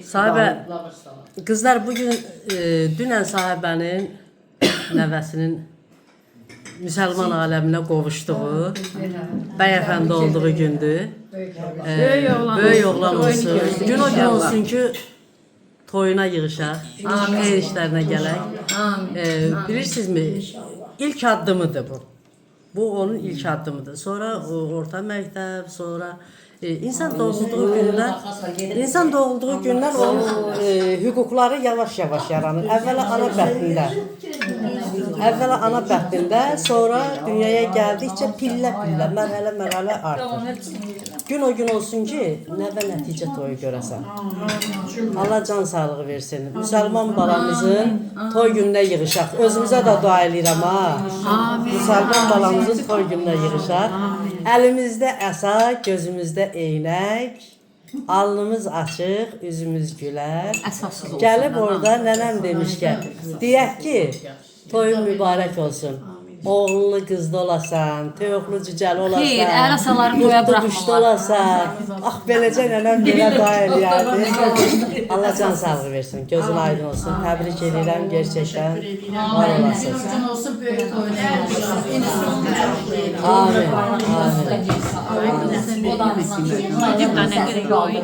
Sahibə, qızlar bugün dünən sahibənin nəvəsinin müsəlman aləminə qovuşduğu, bəyəfəndi olduğu gündür. Böyük oğlan olsun. Gün o gün olsun ki, toyuna yığışaq, xeyir işlərinə gələk. Bilirsinizmi, ilk addımıdır bu. Bu onun ilk addımıdır. Sonra orta məktəb, sonra insan doğulduğu gündən onun hüquqları yavaş-yavaş yaranır. Əvvəla ana bətnində, sonra dünyaya gəldikcə pillə-pillə, mərhələ-mərhələ artır. Gün o gün olsun ki, nəvə nəticə toyu görəsən. Allah can sağlığı versin. Müsəlman balamızın toy gününə yığışaq. Özümüzə də dua edirəm ha. Müsəlman balamızın toy gününə yığışaq. Əlimizdə əsa, gözümüzdə eynək, alnımız açıq, üzümüz gülər. Gəlib orada nənəm demişkən, deyək ki, toyun mübarək olsun. Oğullu qızlı olasan, toyuqlu cücəli olasan. Xeyr, ərasaları qoya quşda olasan. Ax, beləcə nənəm belə dua eləyərdi. Allah can sağlığı versin, gözün aydın olsun. Təbrik edirəm, gerçəkdən var olasınız. Amin, amin. O da